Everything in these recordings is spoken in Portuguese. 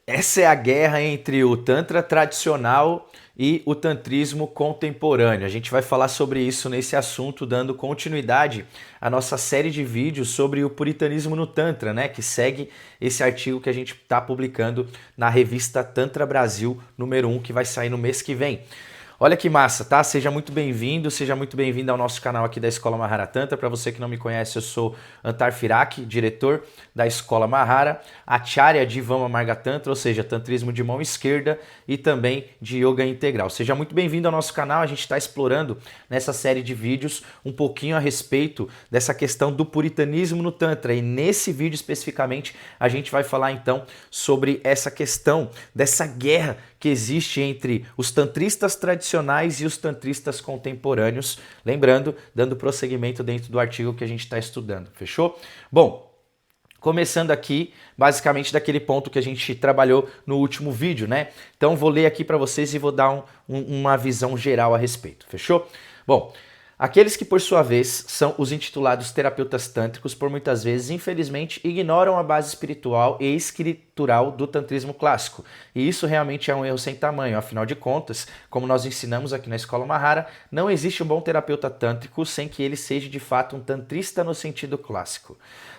Essa é a guerra entre o Tantra tradicional e o tantrismo contemporâneo. A gente vai falar sobre isso nesse assunto, dando continuidade à nossa série de vídeos sobre o puritanismo no Tantra, né? Que segue esse artigo que a gente está publicando na revista Tantra Brasil, número 1, que vai sair no mês que vem. Olha que massa, tá? Seja muito bem-vindo ao nosso canal aqui da Escola Mahara Tantra. Para você que não me conhece, eu sou Antar Firak, diretor da Escola Mahara, Acharya de Vama Marga Tantra, ou seja, tantrismo de mão esquerda e também de yoga integral. Seja muito bem-vindo ao nosso canal. A gente está explorando nessa série de vídeos um pouquinho a respeito dessa questão do puritanismo no Tantra. E nesse vídeo especificamente, a gente vai falar então sobre essa questão dessa guerra que existe entre os tantristas tradicionais e os tantristas contemporâneos. Lembrando, dando prosseguimento dentro do artigo que a gente está estudando. Fechou? Bom, começando aqui, basicamente daquele ponto que a gente trabalhou no último vídeo, né? Então vou ler aqui para vocês e vou dar uma visão geral a respeito. Fechou? Bom, aqueles que, por sua vez, são os intitulados terapeutas tântricos, por muitas vezes, infelizmente, ignoram a base espiritual e escritural do tantrismo clássico. E isso realmente é um erro sem tamanho. Afinal de contas, como nós ensinamos aqui na Escola Mahara, não existe um bom terapeuta tântrico sem que ele seja de fato um tantrista no sentido clássico.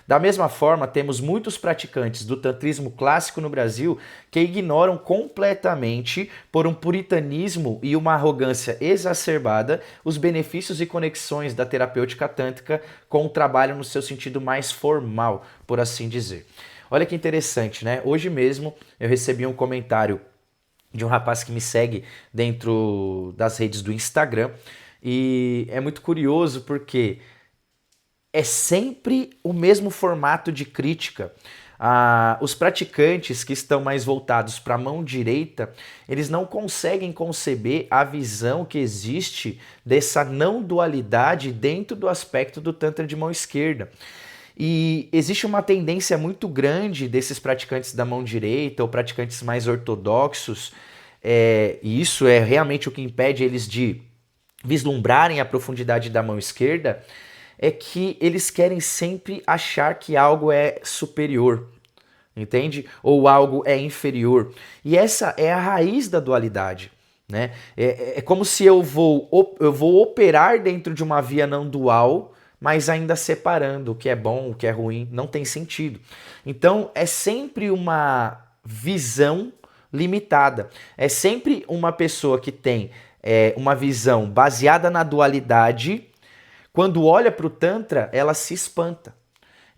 Da mesma forma, temos muitos praticantes do tantrismo clássico no Brasil que ignoram completamente, por um puritanismo e uma arrogância exacerbada, os benefícios e conexões da terapêutica tântrica com o trabalho no seu sentido mais formal, por assim dizer. Olha que interessante, né? Hoje mesmo eu recebi um comentário de um rapaz que me segue dentro das redes do Instagram e é muito curioso porque é sempre o mesmo formato de crítica. Os praticantes que estão mais voltados para a mão direita, eles não conseguem conceber a visão que existe dessa não dualidade dentro do aspecto do Tantra de mão esquerda. E existe uma tendência muito grande desses praticantes da mão direita ou praticantes mais ortodoxos, e isso é realmente o que impede eles de vislumbrarem a profundidade da mão esquerda, é que eles querem sempre achar que algo é superior, entende? Ou algo é inferior. E essa é a raiz da dualidade, né? É como se eu vou operar dentro de uma via não dual, mas ainda separando o que é bom, o que é ruim, não tem sentido. Então é sempre uma visão limitada. É sempre uma pessoa que tem uma visão baseada na dualidade. Quando olha para o Tantra, ela se espanta.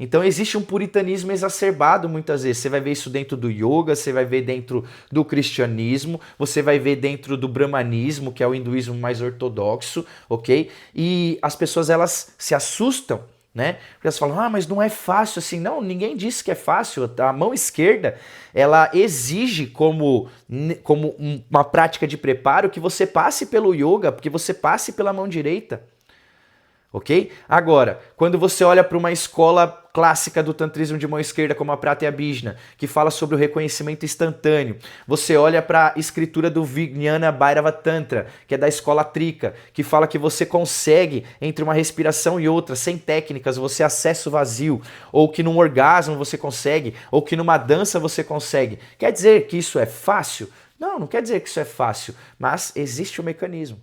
Então existe um puritanismo exacerbado muitas vezes. Você vai ver isso dentro do yoga, você vai ver dentro do cristianismo, você vai ver dentro do brahmanismo, que é o hinduísmo mais ortodoxo, ok? E as pessoas elas se assustam, né? Porque elas falam, mas não é fácil assim. Não, ninguém disse que é fácil. A mão esquerda, ela exige como uma prática de preparo que você passe pelo yoga, porque você passe pela mão direita. Ok? Agora, quando você olha para uma escola clássica do tantrismo de mão esquerda, como a Pratyabhijna, que fala sobre o reconhecimento instantâneo, você olha para a escritura do Vijnana Bhairava Tantra, que é da escola Trika, que fala que você consegue, entre uma respiração e outra, sem técnicas, você acessa o vazio, ou que num orgasmo você consegue, ou que numa dança você consegue. Quer dizer que isso é fácil? Não, não quer dizer que isso é fácil, mas existe um mecanismo.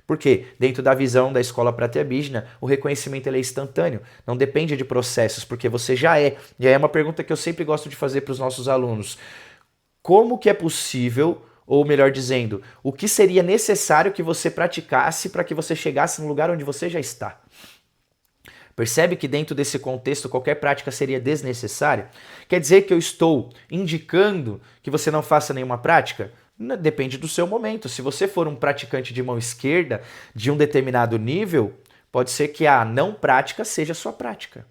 Porque dentro da visão da escola Pratyabhijna, o reconhecimento ele é instantâneo, não depende de processos, porque você já é. E aí é uma pergunta que eu sempre gosto de fazer para os nossos alunos. Como que é possível, ou melhor dizendo, o que seria necessário que você praticasse para que você chegasse no lugar onde você já está? Percebe que dentro desse contexto qualquer prática seria desnecessária? Quer dizer que eu estou indicando que você não faça nenhuma prática? Depende do seu momento. Se você for um praticante de mão esquerda de um determinado nível, pode ser que a não prática seja a sua prática,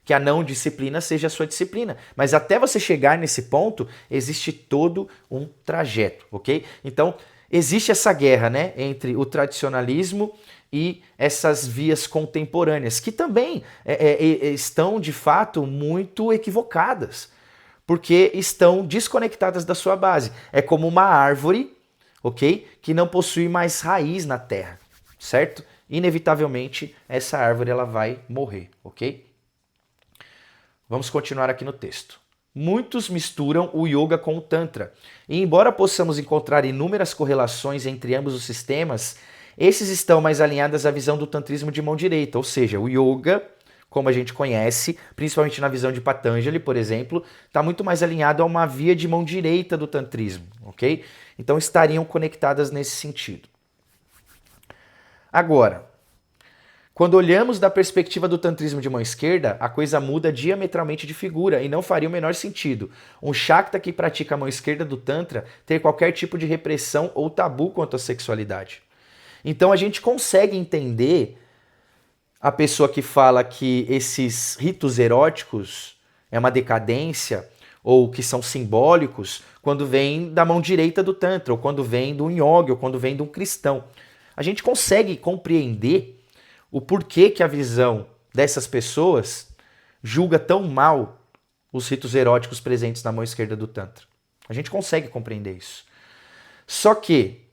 que a não disciplina seja a sua disciplina. Mas até você chegar nesse ponto, existe todo um trajeto, ok? Então, existe essa guerra, né, entre o tradicionalismo e essas vias contemporâneas, que também estão, de fato, muito equivocadas, porque estão desconectadas da sua base. É como uma árvore, ok? Que não possui mais raiz na terra, certo? Inevitavelmente, essa árvore ela vai morrer, ok? Vamos continuar aqui no texto. muitos misturam o yoga com o tantra. E embora possamos encontrar inúmeras correlações entre ambos os sistemas, esses estão mais alinhados à visão do tantrismo de mão direita, ou seja, o yoga, como a gente conhece, principalmente na visão de Patanjali, por exemplo, está muito mais alinhado a uma via de mão direita do tantrismo, ok? Então estariam conectadas nesse sentido. Agora, quando olhamos da perspectiva do tantrismo de mão esquerda, a coisa muda diametralmente de figura e não faria o menor sentido um Shakta que pratica a mão esquerda do Tantra ter qualquer tipo de repressão ou tabu quanto à sexualidade. Então a gente consegue entender a pessoa que fala que esses ritos eróticos é uma decadência ou que são simbólicos quando vem da mão direita do Tantra, ou quando vem de um yogi, ou quando vem de um cristão. A gente consegue compreender o porquê que a visão dessas pessoas julga tão mal os ritos eróticos presentes na mão esquerda do Tantra. A gente consegue compreender isso. Só que,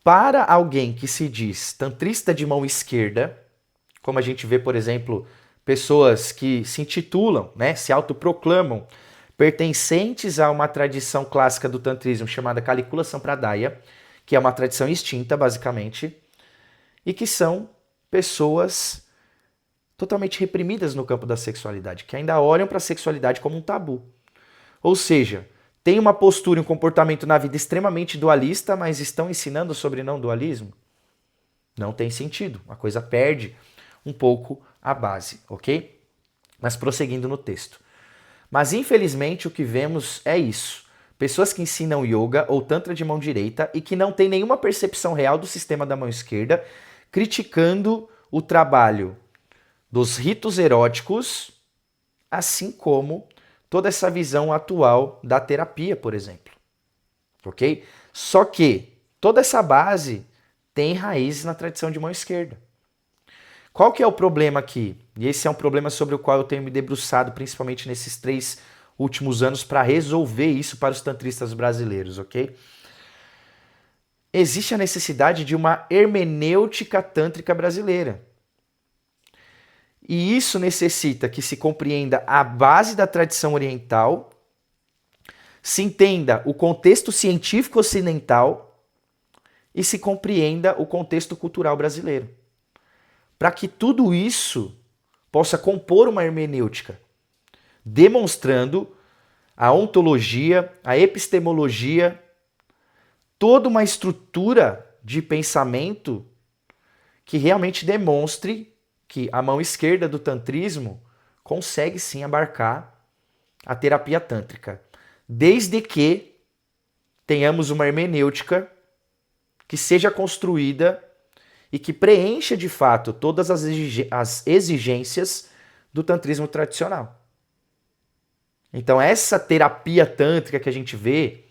para alguém que se diz tantrista de mão esquerda, como a gente vê, por exemplo, pessoas que se intitulam, né, se autoproclamam pertencentes a uma tradição clássica do tantrismo chamada Kalikula Sampradaya, que é uma tradição extinta, basicamente, e que são pessoas totalmente reprimidas no campo da sexualidade, que ainda olham para a sexualidade como um tabu. Ou seja, tem uma postura e um comportamento na vida extremamente dualista, mas estão ensinando sobre não dualismo? Não tem sentido. A coisa perde um pouco a base, ok? Mas prosseguindo no texto. Mas infelizmente o que vemos é isso. Pessoas que ensinam yoga ou tantra de mão direita e que não têm nenhuma percepção real do sistema da mão esquerda, criticando o trabalho dos ritos eróticos, assim como toda essa visão atual da terapia, por exemplo. Ok? Só que toda essa base tem raízes na tradição de mão esquerda. Qual que é o problema aqui? E esse é um problema sobre o qual eu tenho me debruçado, principalmente nesses 3 últimos anos, para resolver isso para os tantristas brasileiros, ok? Existe a necessidade de uma hermenêutica tântrica brasileira. E isso necessita que se compreenda a base da tradição oriental, se entenda o contexto científico ocidental e se compreenda o contexto cultural brasileiro. Para que tudo isso possa compor uma hermenêutica, demonstrando a ontologia, a epistemologia, toda uma estrutura de pensamento que realmente demonstre que a mão esquerda do tantrismo consegue sim abarcar a terapia tântrica, desde que tenhamos uma hermenêutica que seja construída e que preencha de fato todas as exigências do tantrismo tradicional. Então essa terapia tântrica que a gente vê,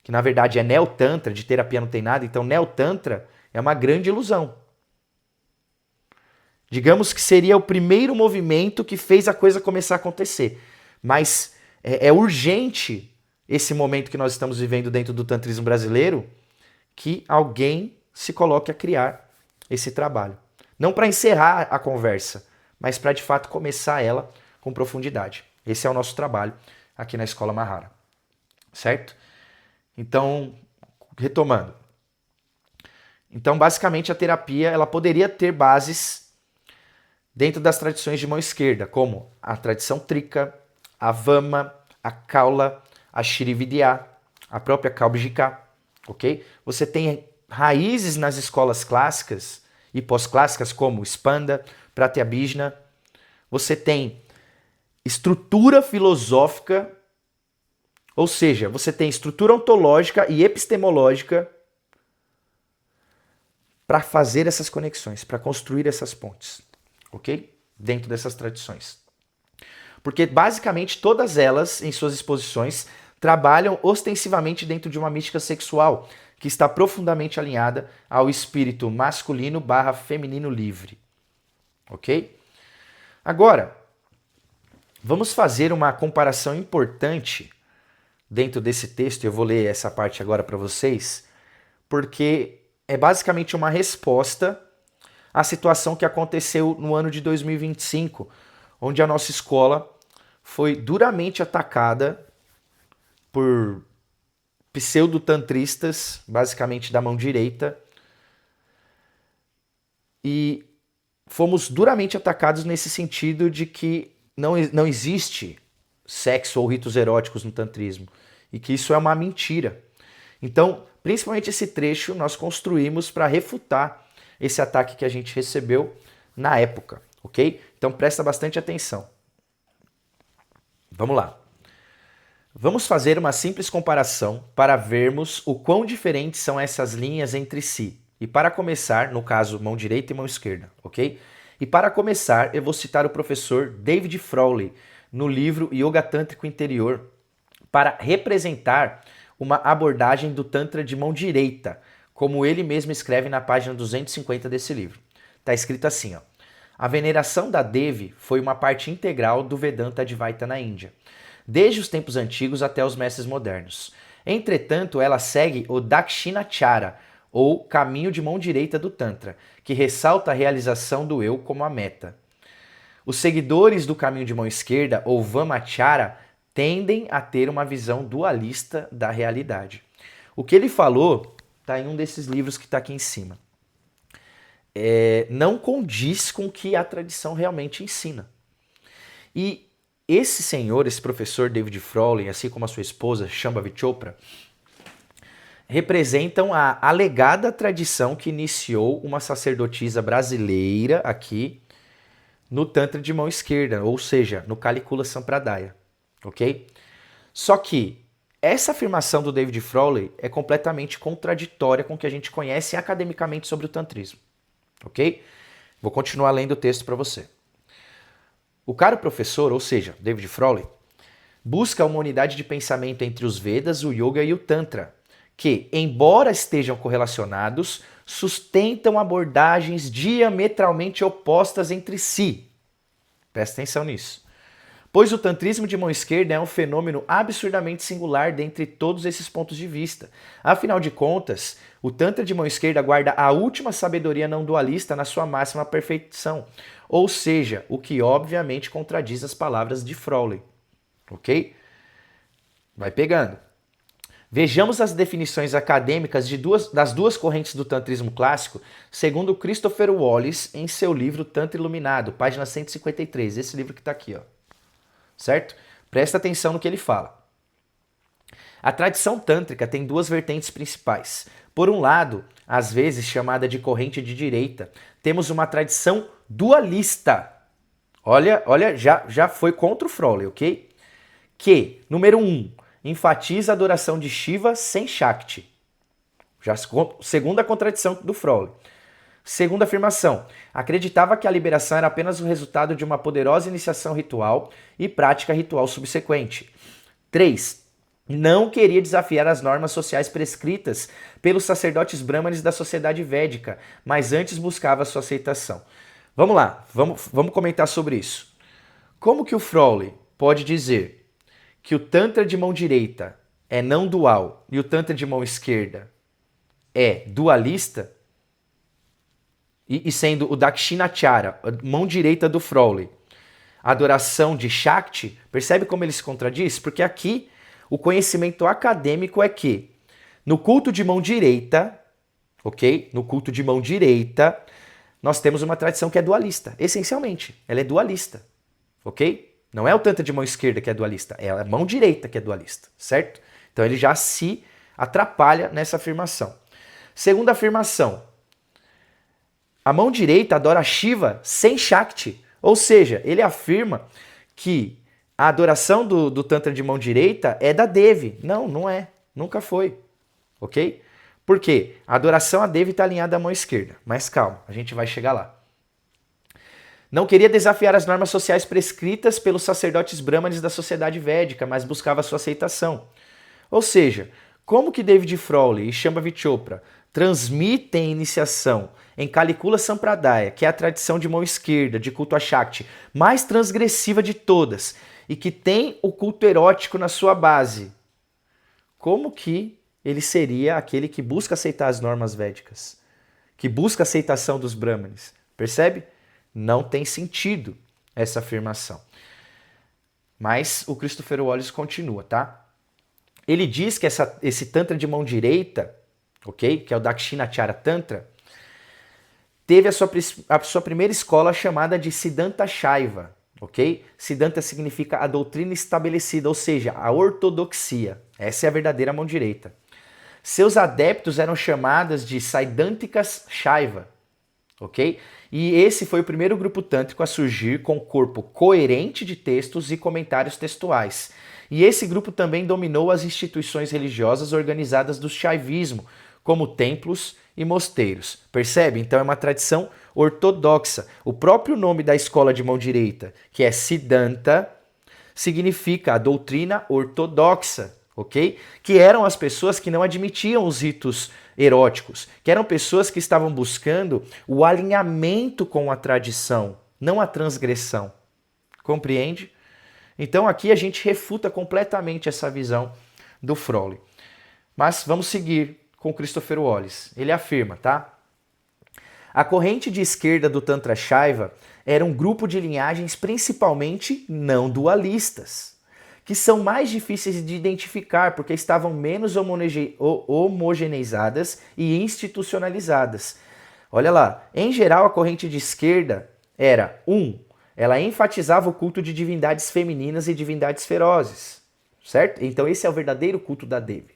que na verdade é neotantra, de terapia não tem nada, então neotantra é uma grande ilusão. Digamos que seria o primeiro movimento que fez a coisa começar a acontecer. Mas é urgente esse momento que nós estamos vivendo dentro do tantrismo brasileiro, que alguém se coloque a criar esse trabalho. Não para encerrar a conversa, mas para de fato começar ela com profundidade. Esse é o nosso trabalho aqui na Escola Mahara. Certo? Então, retomando. Então, basicamente, a terapia ela poderia ter bases dentro das tradições de mão esquerda, como a tradição Trika, a Vama, a Kaula, a Shrividya, a própria Kaubjika, ok? Você tem raízes nas escolas clássicas e pós-clássicas como Spanda, Pratyabhijna. Você tem estrutura filosófica, ou seja, você tem estrutura ontológica e epistemológica para fazer essas conexões, para construir essas pontes, ok? Dentro dessas tradições. Porque basicamente todas elas, em suas exposições, trabalham ostensivamente dentro de uma mística sexual que está profundamente alinhada ao espírito masculino / feminino livre. Ok? Agora, vamos fazer uma comparação importante dentro desse texto. Eu vou ler essa parte agora para vocês, porque é basicamente uma resposta à situação que aconteceu no ano de 2025, onde a nossa escola foi duramente atacada por pseudo-tantristas, basicamente da mão direita, e fomos duramente atacados nesse sentido de que não existe sexo ou ritos eróticos no tantrismo, e que isso é uma mentira. Então, principalmente esse trecho nós construímos para refutar esse ataque que a gente recebeu na época, ok? Então presta bastante atenção. Vamos lá. Vamos fazer uma simples comparação para vermos o quão diferentes são essas linhas entre si. E para começar, no caso, mão direita e mão esquerda, ok? E para começar, eu vou citar o professor David Frawley no livro Yoga Tântrico Interior para representar uma abordagem do Tantra de mão direita, como ele mesmo escreve na página 250 desse livro. Está escrito assim, ó. A veneração da Devi foi uma parte integral do Vedanta Advaita na Índia, desde os tempos antigos até os mestres modernos. Entretanto, ela segue o Dakshinachara, ou caminho de mão direita do Tantra, que ressalta a realização do eu como a meta. Os seguidores do caminho de mão esquerda, ou Vamachara, tendem a ter uma visão dualista da realidade. O que ele falou está em um desses livros que está aqui em cima. Não condiz com o que a tradição realmente ensina. E esse senhor, esse professor David Frawley, assim como a sua esposa Shambhavi Chopra, representam a alegada tradição que iniciou uma sacerdotisa brasileira aqui no Tantra de mão esquerda, ou seja, no Kalikula Sampradaya, ok? Só que essa afirmação do David Frawley é completamente contraditória com o que a gente conhece academicamente sobre o tantrismo, ok? Vou continuar lendo o texto para você. O caro professor, ou seja, David Frawley, busca uma unidade de pensamento entre os Vedas, o Yoga e o Tantra, que, embora estejam correlacionados, sustentam abordagens diametralmente opostas entre si. Presta atenção nisso. Pois o tantrismo de mão esquerda é um fenômeno absurdamente singular dentre todos esses pontos de vista. Afinal de contas, o tantra de mão esquerda guarda a última sabedoria não dualista na sua máxima perfeição, ou seja, o que obviamente contradiz as palavras de Frawley. Ok? Vai pegando. Vejamos as definições acadêmicas das duas correntes do tantrismo clássico, segundo Christopher Wallace em seu livro Tantra Iluminado, página 153, esse livro que está aqui, ó. Certo? Presta atenção no que ele fala. A tradição tântrica tem duas vertentes principais. Por um lado, às vezes chamada de corrente de direita, temos uma tradição dualista. Olha, já foi contra o Frawley, ok? Que, número 1, enfatiza a adoração de Shiva sem Shakti. Segunda contradição do Frawley. Segunda afirmação, acreditava que a liberação era apenas o resultado de uma poderosa iniciação ritual e prática ritual subsequente. 3. Não queria desafiar as normas sociais prescritas pelos sacerdotes brahmanes da sociedade védica, mas antes buscava sua aceitação. Vamos lá, vamos comentar sobre isso. Como que o Frawley pode dizer que o Tantra de mão direita é não dual e o Tantra de mão esquerda é dualista? E sendo o Dakshinachara, a mão direita do Frawley, a adoração de Shakti, percebe como ele se contradiz? Porque aqui o conhecimento acadêmico é que no culto de mão direita, ok? No culto de mão direita, nós temos uma tradição que é dualista, essencialmente, ela é dualista, ok? Não é o Tantra de mão esquerda que é dualista, é a mão direita que é dualista, certo? Então ele já se atrapalha nessa afirmação. Segunda afirmação, a mão direita adora Shiva sem Shakti, ou seja, ele afirma que a adoração do Tantra de mão direita é da Devi. Não, não é, nunca foi, ok? Por quê? A adoração a Devi está alinhada à mão esquerda, mas calma, a gente vai chegar lá. Não queria desafiar as normas sociais prescritas pelos sacerdotes brahmanes da sociedade védica, mas buscava sua aceitação. Ou seja, como que David Frawley e Shambhavi Chopra transmitem iniciação em Kalikula Sampradaya, que é a tradição de mão esquerda, de culto a Shakti, mais transgressiva de todas, e que tem o culto erótico na sua base, como que ele seria aquele que busca aceitar as normas védicas, que busca a aceitação dos brahmanes? Percebe? Não tem sentido essa afirmação. Mas o Christopher Wallace continua, tá? Ele diz que esse Tantra de mão direita, ok? Que é o Dakshinacharya Tantra, teve a sua primeira escola chamada de Siddhanta Shaiva, ok? Siddhanta significa a doutrina estabelecida, ou seja, a ortodoxia. Essa é a verdadeira mão direita. Seus adeptos eram chamados de Siddhantikas Shaiva, ok? E esse foi o primeiro grupo tântrico a surgir com corpo coerente de textos e comentários textuais. E esse grupo também dominou as instituições religiosas organizadas do Shaivismo, como templos e mosteiros. Percebe? Então é uma tradição ortodoxa. O próprio nome da escola de mão direita, que é Siddhanta, significa a doutrina ortodoxa, ok? Que eram as pessoas que não admitiam os ritos eróticos, que eram pessoas que estavam buscando o alinhamento com a tradição, não a transgressão. Compreende? Então aqui a gente refuta completamente essa visão do Frolle. Mas vamos seguir com Christopher Wallace. Ele afirma, tá? A corrente de esquerda do Tantra Shaiva era um grupo de linhagens principalmente não dualistas, que são mais difíceis de identificar porque estavam menos homogeneizadas e institucionalizadas. Olha lá, em geral a corrente de esquerda era ela enfatizava o culto de divindades femininas e divindades ferozes, certo? Então esse é o verdadeiro culto da Devi.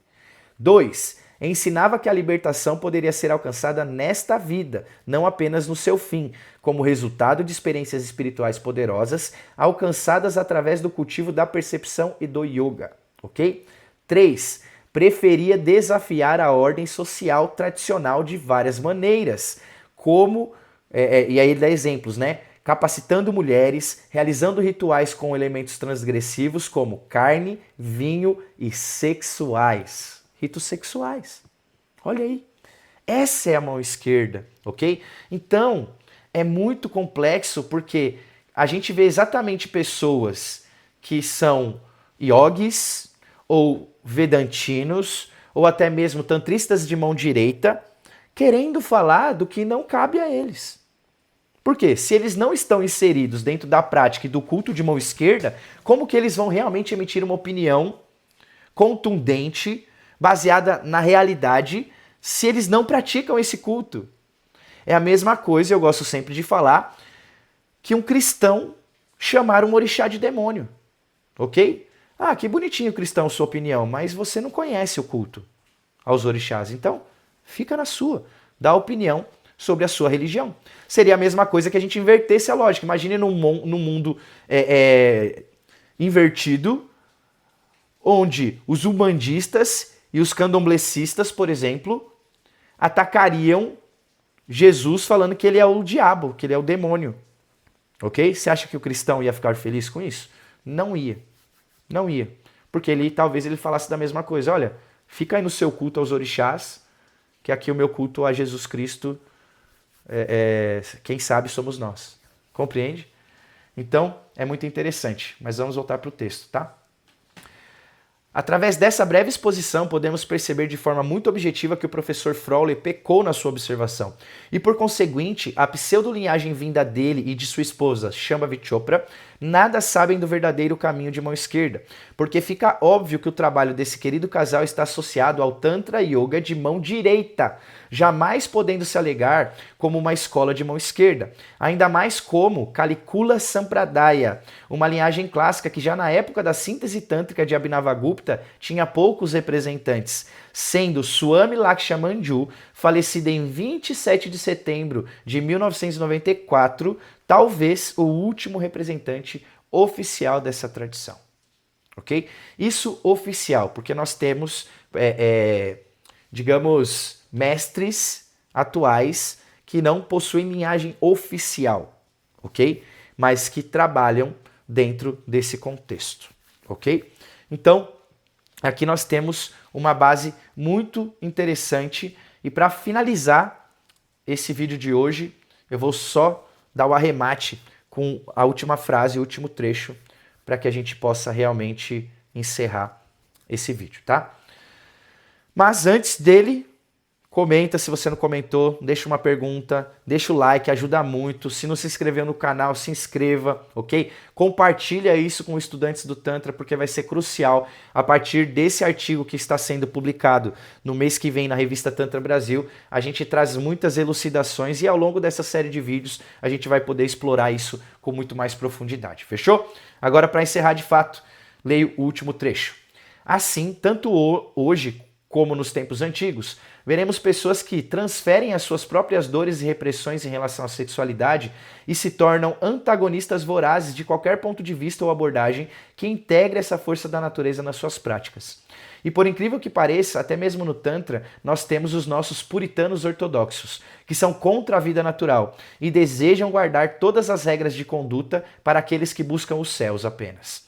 2. Ensinava que a libertação poderia ser alcançada nesta vida, não apenas no seu fim, como resultado de experiências espirituais poderosas alcançadas através do cultivo da percepção e do yoga, ok? 3. Preferia desafiar a ordem social tradicional de várias maneiras, como, e aí ele dá exemplos, né? Capacitando mulheres, realizando rituais com elementos transgressivos como carne, vinho e sexuais. Ritos sexuais. Olha aí. Essa é a mão esquerda, ok? Então, é muito complexo porque a gente vê exatamente pessoas que são yogis ou vedantinos ou até mesmo tantristas de mão direita querendo falar do que não cabe a eles. Por quê? Se eles não estão inseridos dentro da prática e do culto de mão esquerda, como que eles vão realmente emitir uma opinião contundente baseada na realidade, se eles não praticam esse culto? É a mesma coisa, eu gosto sempre de falar, que um cristão chamar um orixá de demônio, ok? Ah, que bonitinho, cristão, sua opinião, mas você não conhece o culto aos orixás, então fica na sua, dá opinião sobre a sua religião. Seria a mesma coisa que a gente invertesse a lógica. Imagine num mundo invertido, onde os umbandistas e os candomblecistas, por exemplo, atacariam Jesus falando que ele é o diabo, que ele é o demônio. Ok? Você acha que o cristão ia ficar feliz com isso? Não ia. Não ia. Porque talvez ele falasse da mesma coisa. Olha, fica aí no seu culto aos orixás, que aqui o meu culto a Jesus Cristo, quem sabe somos nós. Compreende? Então, é muito interessante. Mas vamos voltar para o texto, tá? Através dessa breve exposição, podemos perceber de forma muito objetiva que o professor Frolle pecou na sua observação. E, por conseguinte, a pseudo-linhagem vinda dele e de sua esposa, Shambhavi Chopra, nada sabem do verdadeiro caminho de mão esquerda, porque fica óbvio que o trabalho desse querido casal está associado ao Tantra Yoga de mão direita, jamais podendo se alegar como uma escola de mão esquerda, ainda mais como Kalikula Sampradaya, uma linhagem clássica que já na época da síntese tântrica de Abhinavagupta tinha poucos representantes, sendo Swami Lakshmanju, falecido em 27 de setembro de 1994, talvez o último representante oficial dessa tradição. Ok? Isso oficial, porque nós temos, digamos, mestres atuais que não possuem linhagem oficial, ok? Mas que trabalham dentro desse contexto, ok? Então, aqui nós temos uma base muito interessante e para finalizar esse vídeo de hoje, eu vou só dar o arremate com a última frase, o último trecho, para que a gente possa realmente encerrar esse vídeo, tá? Mas antes dele Comenta se você não comentou, deixa uma pergunta, deixa o like, ajuda muito. Se não se inscreveu no canal, se inscreva, ok? Compartilha isso com estudantes do Tantra, porque vai ser crucial a partir desse artigo que está sendo publicado no mês que vem na revista Tantra Brasil. A gente traz muitas elucidações e ao longo dessa série de vídeos a gente vai poder explorar isso com muito mais profundidade, fechou? Agora, para encerrar de fato, leio o último trecho. Assim, tanto hoje como nos tempos antigos, veremos pessoas que transferem as suas próprias dores e repressões em relação à sexualidade e se tornam antagonistas vorazes de qualquer ponto de vista ou abordagem que integre essa força da natureza nas suas práticas. E por incrível que pareça, até mesmo no Tantra, nós temos os nossos puritanos ortodoxos, que são contra a vida natural e desejam guardar todas as regras de conduta para aqueles que buscam os céus apenas.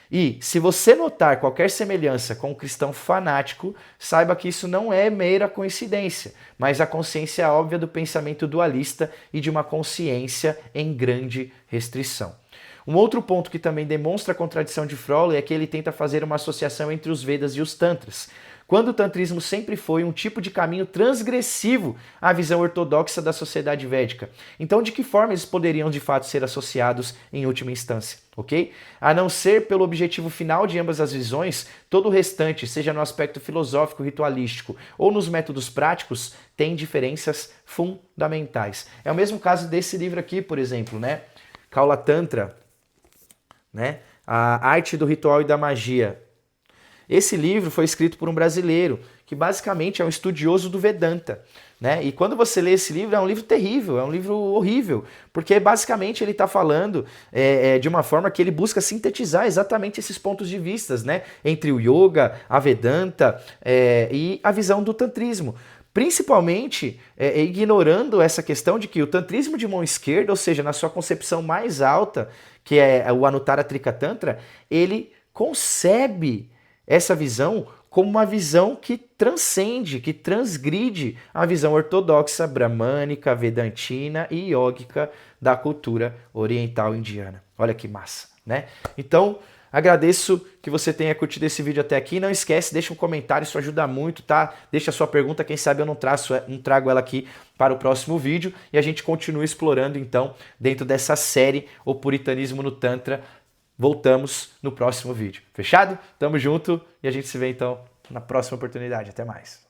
E, se você notar qualquer semelhança com um cristão fanático, saiba que isso não é mera coincidência, mas a consciência óbvia do pensamento dualista e de uma consciência em grande restrição. Um outro ponto que também demonstra a contradição de Frolle é que ele tenta fazer uma associação entre os Vedas e os Tantras, quando o tantrismo sempre foi um tipo de caminho transgressivo à visão ortodoxa da sociedade védica. Então, de que forma eles poderiam de fato ser associados em última instância, ok? A não ser pelo objetivo final de ambas as visões, todo o restante, seja no aspecto filosófico, ritualístico ou nos métodos práticos, tem diferenças fundamentais. É o mesmo caso desse livro aqui, por exemplo, né? Kaula Tantra, né? A arte do ritual e da magia. Esse livro foi escrito por um brasileiro, que basicamente é um estudioso do Vedanta, né? E quando você lê esse livro, é um livro terrível, é um livro horrível, porque basicamente ele está falando de uma forma que ele busca sintetizar exatamente esses pontos de vista, né? Entre o yoga, a Vedanta e a visão do tantrismo. Principalmente ignorando essa questão de que o tantrismo de mão esquerda, ou seja, na sua concepção mais alta, que é o Anuttara Trika Tantra, ele concebe essa visão como uma visão que transcende, que transgride a visão ortodoxa, bramânica, vedantina e yógica da cultura oriental indiana. Olha que massa, né? Então, agradeço que você tenha curtido esse vídeo até aqui. Não esquece, deixa um comentário, isso ajuda muito, tá? Deixa a sua pergunta, quem sabe eu não trago ela aqui para o próximo vídeo e a gente continua explorando, então, dentro dessa série O Puritanismo no Tantra. Voltamos no próximo vídeo. Fechado? Tamo junto e a gente se vê então na próxima oportunidade. Até mais.